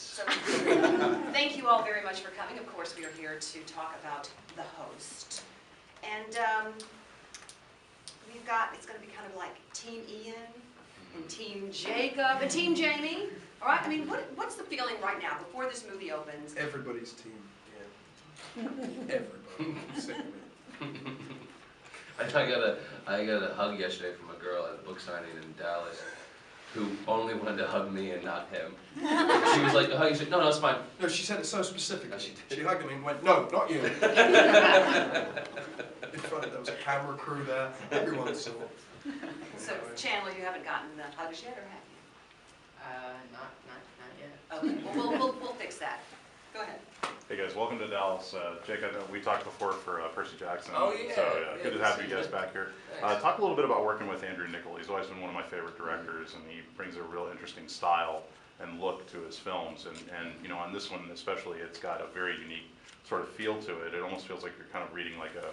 So, thank you all very much for coming. Of course, we are here to talk about the host. And we've got, it's going to be kind of like Team Ian and Team Jacob and Team Jamie. All right, I mean, what's the feeling right now before this movie opens? Everybody's team, yeah. Everybody. Sick of it. I got a hug yesterday from a girl at a book signing in Dallas who only wanted to hug me and not him. She was like, oh, you said, no, it's fine. No, she said it so specifically. No, she did. She hugged me and went, no, not you. In front of there was a camera crew there. Everyone saw. So, Chandler, you haven't gotten the hugs yet, or have you? Not yet. Okay, well, we'll fix that. Go ahead. Hey guys, welcome to Dallas. Jake, I know we talked before for Percy Jackson. Oh yeah. So good to have you guys back here. Talk a little bit about working with Andrew Niccol. He's always been one of my favorite directors, and he brings a real interesting style and look to his films. And you know, on this one especially, it's got a very unique sort of feel to it. It almost feels like you're kind of reading like an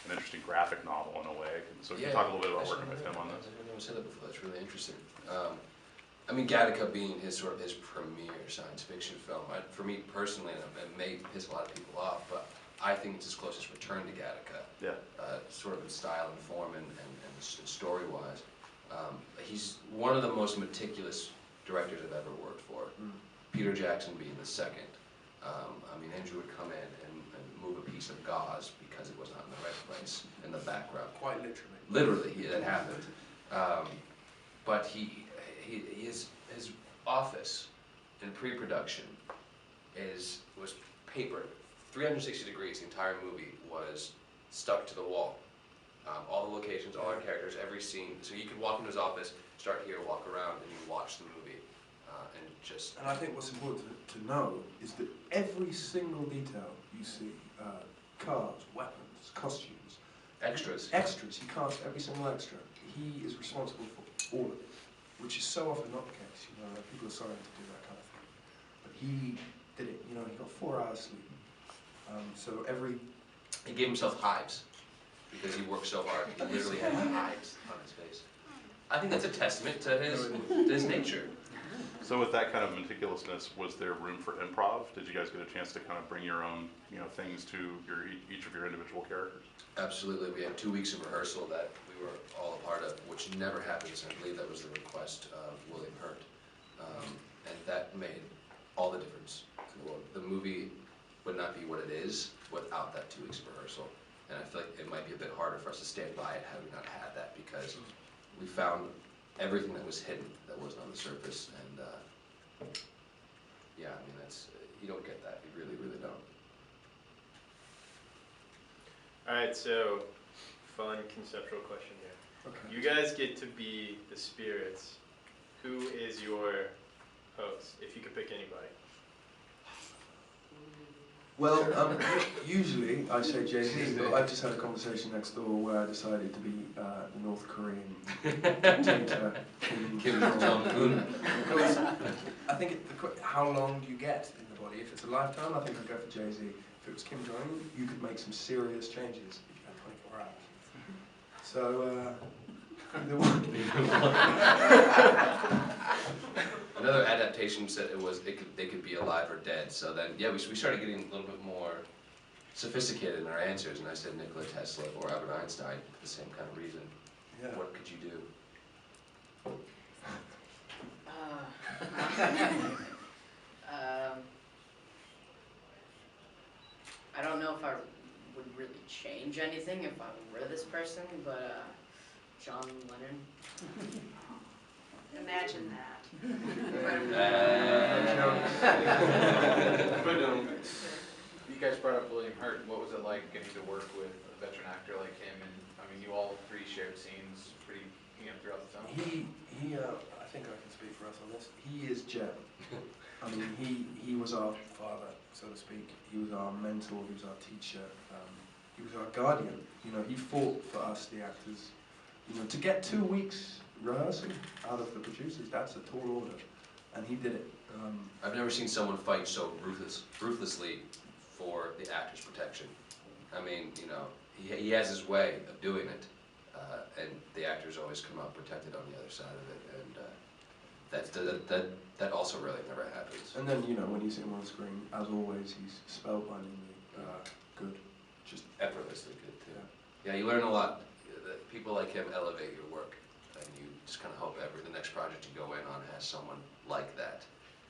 interesting graphic novel in a way. So can you talk a little bit about working with him on this? I've never said that before. That's really interesting. I mean, Gattaca being his premier science fiction film, for me personally, and it may piss a lot of people off, but I think it's his closest return to Gattaca. Yeah. Sort of in style and form and story-wise. He's one of the most meticulous directors I've ever worked for. Peter Jackson being the second. I mean, Andrew would come in and move a piece of gauze because it was not in the right place in the background. Quite literally. Literally, that happened. But his office in pre-production was papered 360 degrees. The entire movie was stuck to the wall. All the locations, all our characters, every scene. So you could walk into his office, start here, walk around, and you watch the movie, and just. And I think what's important to know is that every single detail you see, cars, weapons, costumes, extras. He cast every single extra. He is responsible for all of it, which is so often not the case. You know, people are sorry to do that kind of thing, but he did it. You know, he got 4 hours sleep. So He gave himself hives because he worked so hard. He literally had hives on his face. I think that's a testament to his nature. So with that kind of meticulousness, was there room for improv? Did you guys get a chance to kind of bring your own, things to each of your individual characters? Absolutely. We had 2 weeks of rehearsal that we were all a part of, which never happens. I believe that was the request of William Hurt. And that made all the difference in the world. The movie would not be what it is without that 2 weeks of rehearsal. And I feel like it might be a bit harder for us to stand by it had we not had that, because we found everything that was hidden that wasn't on the surface. And yeah, I mean, you don't get that. You really, really don't. Alright, so fun conceptual question here. Okay. You guys get to be the spirits. Who is your host, if you could pick anybody? Well, usually I say Jay-Z, but I've just had a conversation next door where I decided to be the North Korean dictator Kim Jong-un. Because I think how long do you get in the body? If it's a lifetime, I think I'd go for Jay-Z. If it was Kim Jong-un, you could make some serious changes if you had 24 hours. So, either one. Another adaptation said they could be alive or dead. So then, yeah, we started getting a little bit more sophisticated in our answers, and I said Nikola Tesla or Albert Einstein for the same kind of reason. Yeah. What could you do? I don't know if I would really change anything if I were this person, but John Lennon. Imagine that. You guys brought up William Hurt. What was it like getting to work with a veteran actor like him? And I mean, you all three shared scenes throughout the film. I think I can speak for us on this. He is Jem. I mean, he was our father, so to speak. He was our mentor. He was our teacher. He was our guardian. You know, he fought for us, the actors. You know, to get 2 weeks rehearsal out of the producers, that's a tall order, and he did it. I've never seen someone fight so ruthlessly for the actor's protection. I mean, you know, he has his way of doing it, and the actors always come out protected on the other side of it, and that also really never happens. And then, you know, when you see him on screen, as always, he's spellbindingly good. Just Effortlessly good too. Yeah, you learn a lot. People like him elevate your work, and you just kind of hope the next project you go in on has someone like that.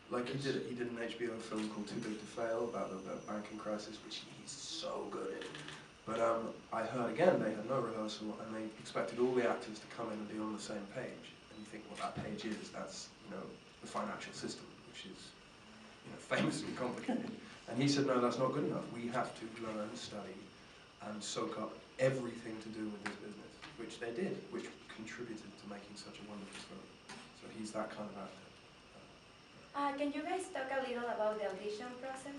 Like he did an HBO film called Too Big to Fail about the banking crisis, which he's so good in. But I heard again they had no rehearsal and they expected all the actors to come in and be on the same page. And you think what that page is, that's, you know, the financial system, which is, you know, famously complicated. And he said, no, that's not good enough. We have to learn, study, and soak up everything to do with this business, which they did, which contributed to making such a wonderful film. So he's that kind of actor. Can you guys talk a little about the audition process?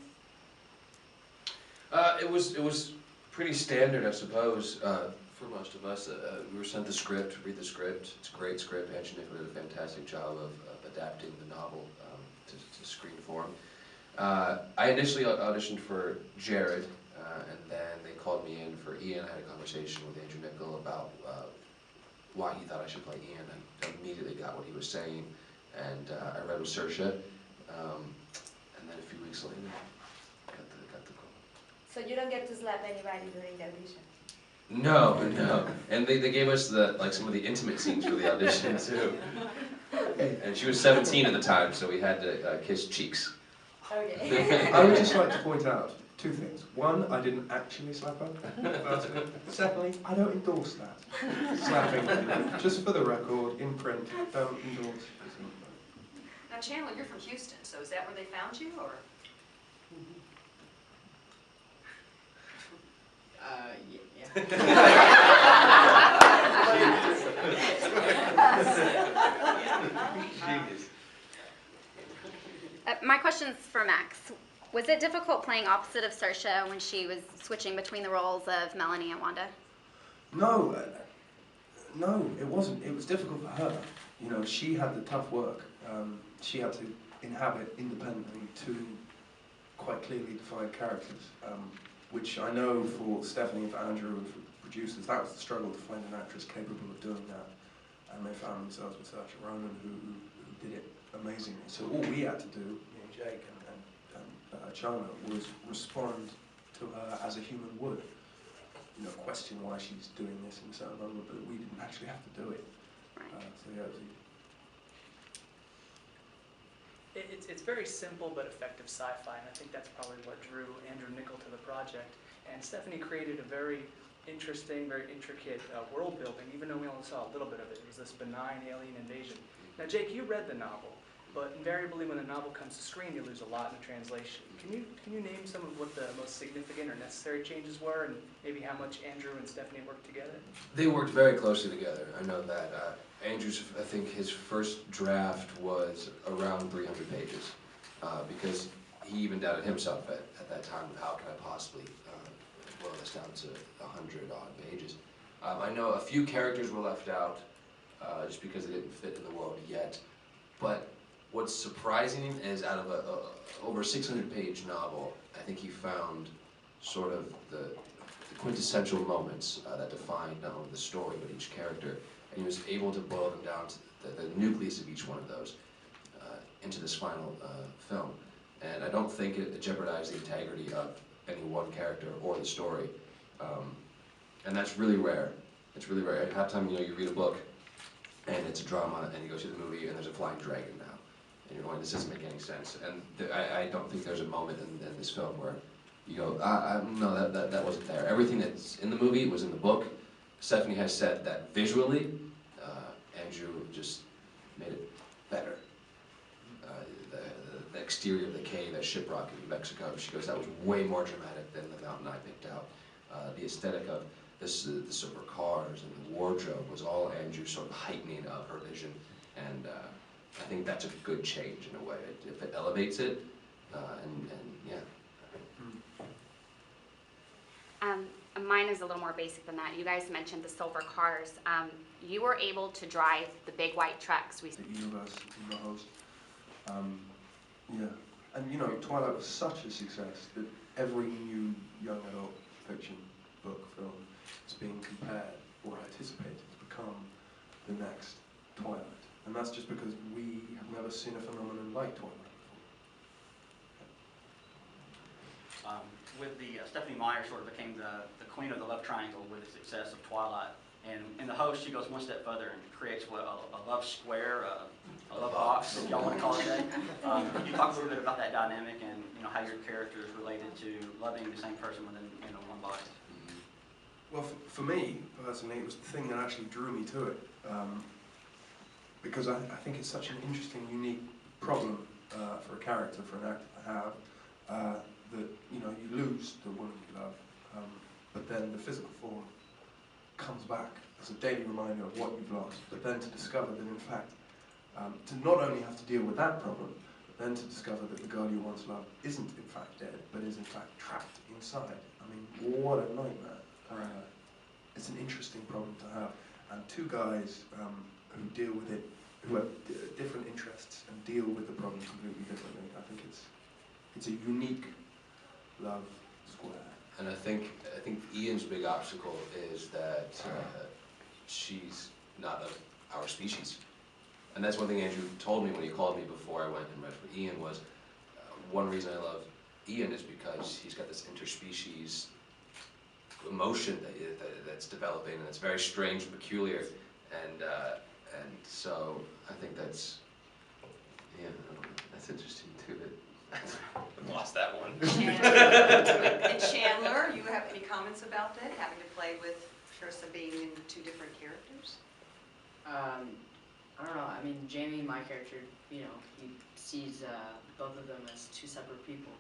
It was pretty standard, I suppose, for most of us. We were sent the script, read the script. It's a great script. Andrew Niccol did a fantastic job of adapting the novel to screen form. I initially auditioned for Jared, and then they called me in for Ian. I had a conversation with Andrew Niccol about why he thought I should play Ian. I immediately got what he was saying, and I read with Saoirse, and then a few weeks later, got the call. So you don't get to slap anybody during the audition? No, and they gave us some of the intimate scenes for the audition too. And she was 17 at the time, so we had to kiss cheeks. Okay. I would just like to point out two things. One, I didn't actually slap her. Secondly, I don't endorse that. Slapping, just for the record, in print, don't endorse. Now, Chandler, you're from Houston, so is that where they found you, or? My question's for Max. Was it difficult playing opposite of Saoirse when she was switching between the roles of Melanie and Wanda? No, it wasn't. It was difficult for her. You know, she had the tough work. She had to inhabit independently two quite clearly defined characters, which I know for Stephanie and for Andrew and for producers, that was the struggle to find an actress capable of doing that. And they found themselves with Saoirse Ronan, who did it amazingly. So all we had to do, me and Jake and Chandler, was respond to her as a human would. You know, question why she's doing this in a certain moment, but we didn't actually have to do it. So yeah, it was easy. It's very simple but effective sci-fi, and I think that's probably what drew Andrew Niccol to the project. And Stephanie created a very interesting, very intricate world building, even though we only saw a little bit of it. It was this benign alien invasion. Now, Jake, you read the novel, but invariably when a novel comes to screen, you lose a lot in the translation. Can you name some of what the most significant or necessary changes were, and maybe how much Andrew and Stephanie worked together? They worked very closely together. I know that. Andrew's, I think his first draft was around 300 pages, because he even doubted himself at that time, how can I possibly boil this down to 100 odd pages. I know a few characters were left out just because they didn't fit in the world yet, but what's surprising is out of over a 600-page novel, I think he found sort of the quintessential moments that defined not only the story but each character. And he was able to boil them down to the nucleus of each one of those into this final film. And I don't think it jeopardized the integrity of any one character or the story. And that's really rare. It's really rare. At halftime, you know, you read a book and it's a drama, and you go see the movie and there's a flying dragon now. And you're going, this doesn't make any sense. And I don't think there's a moment in this film where you go, no, that wasn't there. Everything that's in the movie was in the book. Stephanie has said that visually, Andrew just made it better. The exterior of the cave, that shiprock in Mexico, she goes, that was way more dramatic than the mountain I picked out. The aesthetic of the silver cars and the wardrobe was all Andrew sort of heightening of her vision, and I think that's a good change in a way. If it elevates it, and yeah. Mine is a little more basic than that. You guys mentioned the silver cars. You were able to drive the big white trucks. The universe, the host. Yeah, and you know, Twilight was such a success that every new young adult fiction book, film is being compared or anticipated to become the next Twilight. And that's just because we have never seen a phenomenon like Twilight before. With the Stephenie Meyer sort of became the queen of the love triangle with the success of Twilight. And in the host, she goes one step further and creates a love square, a love box, if y'all want to call it that. Can you talk a little bit about that dynamic and how your character is related to loving the same person within one box? Well, for me, personally, it was the thing that actually drew me to it. Because I think it's such an interesting, unique problem for a character, for an actor to have, that, you lose the woman you love, but then the physical form comes back as a daily reminder of what you've lost, but then to discover that, in fact, to not only have to deal with that problem, but then to discover that the girl you once loved isn't in fact dead, but is in fact trapped inside. I mean, what a nightmare. It's an interesting problem to have. And two guys who deal with it, who have different interests and deal with the problem completely differently. I think it's a unique love square. And I think Ian's big obstacle is that she's not of our species. And that's one thing Andrew told me when he called me before I went and read for Ian was, one reason I love Ian is because he's got this interspecies emotion that's developing, and it's very strange and peculiar. And so I think that's interesting too. I lost that one. And Chandler, you have any comments about that, having to play with Kirsten being in two different characters? I don't know. I mean, Jamie, my character, he sees both of them as two separate people.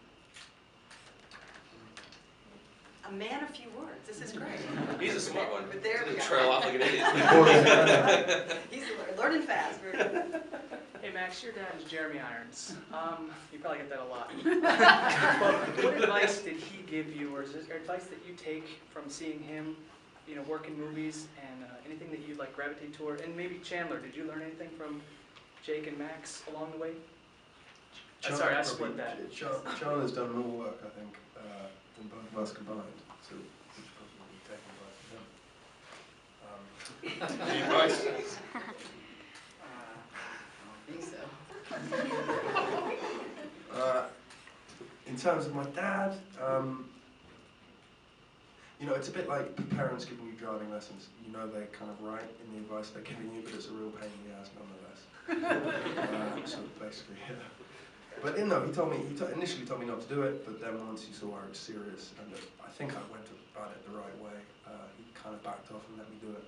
A man of few words. This is great. He's a smart one. But there we go. Trail off like an idiot. He's learning fast. Very good. Hey Max, your dad is Jeremy Irons. You probably get that a lot. But what advice did he give you, or is there advice that you take from seeing him, work in movies, and anything that you gravitate toward? And maybe Chandler, did you learn anything from Jake and Max along the way? Sorry, I split that. Chandler's done more work, I think, than both of us combined. So we should probably take advice from him. Any advice? I don't think so. In terms of my dad, it's a bit like parents giving you driving lessons. They're kind of right in the advice they're giving you, but it's a real pain in the ass nonetheless. So basically, yeah. But he initially told me not to do it, but then once he saw I was serious, and I think I went about it the right way, he kind of backed off and let me do it.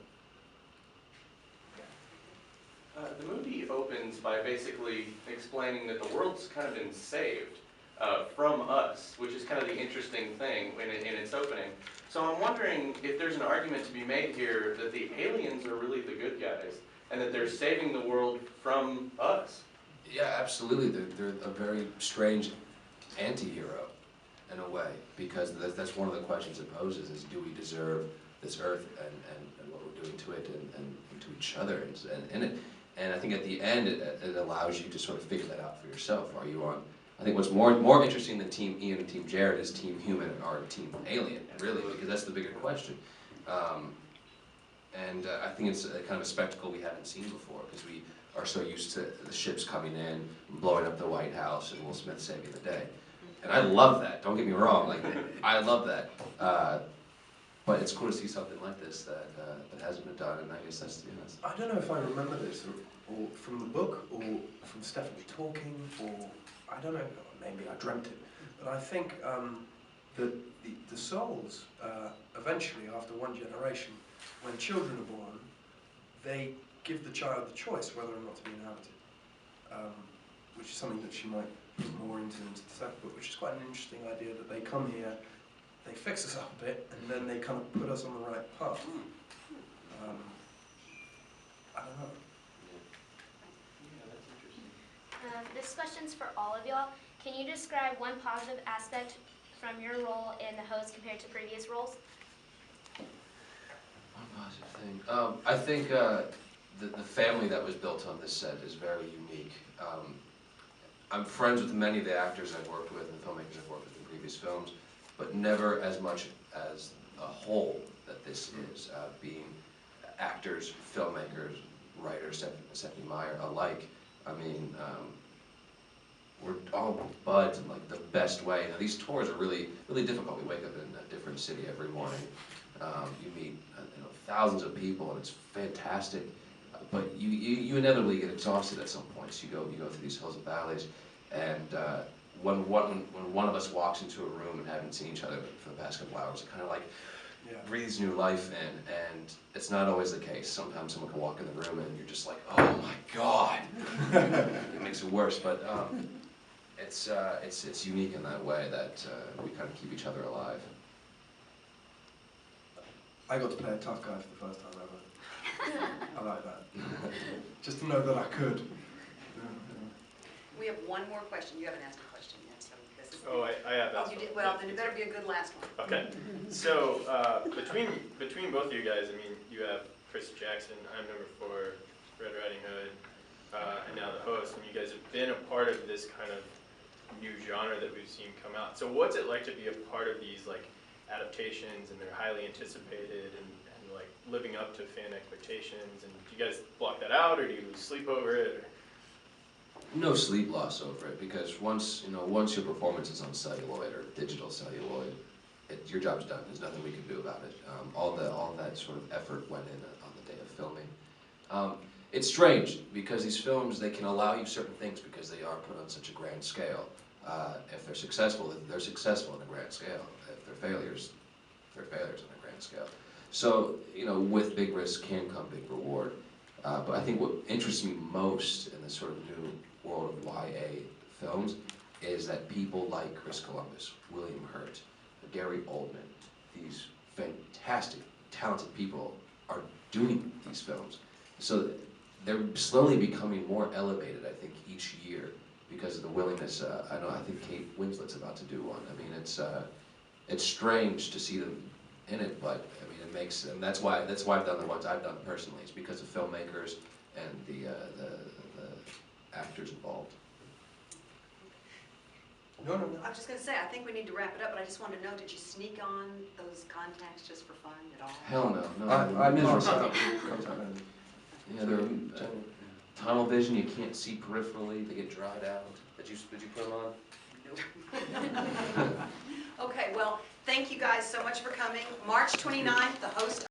The movie opens by basically explaining that the world's kind of been saved from us, which is kind of the interesting thing in its opening. So I'm wondering if there's an argument to be made here that the aliens are really the good guys, and that they're saving the world from us. Yeah, absolutely. They're a very strange anti-hero in a way, because that's one of the questions it poses: is do we deserve this earth and what we're doing to it and to each other and I think at the end it allows you to sort of figure that out for yourself. Are you on? I think what's more interesting than Team Ian and Team Jared is Team Human or Team Alien, really, because that's the bigger question. And I think it's a kind of a spectacle we haven't seen before, because we are so used to the ships coming in, blowing up the White House, and Will Smith saving the day. And I love that, don't get me wrong, I love that. But it's cool to see something like this that hasn't been done, and I guess that's. I don't know if I remember this, or from the book, or from Stephenie talking, or I don't know, maybe I dreamt it. But I think that the souls, eventually, after one generation, when children are born, they give the child the choice whether or not to be inhabited, which is something that she might put more into the second book, which is quite an interesting idea, that they come here, they fix us up a bit, and then they kind of put us on the right path. I don't know. This question's for all of y'all. Can you describe one positive aspect from your role in the host compared to previous roles? One positive thing. I think the family that was built on this set is very unique. I'm friends with many of the actors I've worked with and the filmmakers I've worked with in previous films, but never as much as a whole that this is, being actors, filmmakers, writer, Stephanie Meyer, alike. I mean, we're all buds in like the best way. Now these tours are really, really difficult. We wake up in a different city every morning. You meet thousands of people, and it's fantastic. But you inevitably get exhausted at some points. You go through these hills and valleys, and when one of us walks into a room and haven't seen each other for the past couple hours, it kind of like breathes new life in, and it's not always the case. Sometimes someone can walk in the room and you're just like, oh my God! It makes it worse, but it's unique in that way that we kind of keep each other alive. I got to play a tough guy for the first time ever. I like that. Just to know that I could. We have one more question. You haven't asked a question yet, so this is. Oh, I have asked. Oh, you did. Well, then it better be a good last one. Okay. So between both of you guys, I mean, you have Chris Jackson. I'm number 4, Red Riding Hood, and now the host. And you guys have been a part of this kind of new genre that we've seen come out. So what's it like to be a part of these like adaptations, and they're highly anticipated, and like living up to fan expectations? And do you guys block that out, or do you lose sleep over it? Or? No sleep loss over it, because once your performance is on celluloid or digital celluloid, your job's done. There's nothing we can do about it. All that sort of effort went in on the day of filming. It's strange because these films, they can allow you certain things because they are put on such a grand scale. If they're successful on a grand scale. If they're failures, on a grand scale. So, with big risk can come big reward. But I think what interests me most in this sort of new world of YA films is that people like Chris Columbus, William Hurt, Gary Oldman, these fantastic, talented people are doing these films. So they're slowly becoming more elevated, I think, each year because of the willingness. I think Kate Winslet's about to do one. I mean, it's strange to see them in it, but I mean, it makes, and that's why I've done the ones I've done personally. It's because of filmmakers and the actors involved. No. I was just going to say, I think we need to wrap it up, but I just wanted to know, did you sneak on those contacts just for fun at all? Hell no. I miserable. Yeah, they're tunnel vision. You can't see peripherally. They get dried out. Did you put them on? Nope. Okay, well, thank you guys so much for coming. March 29th, the host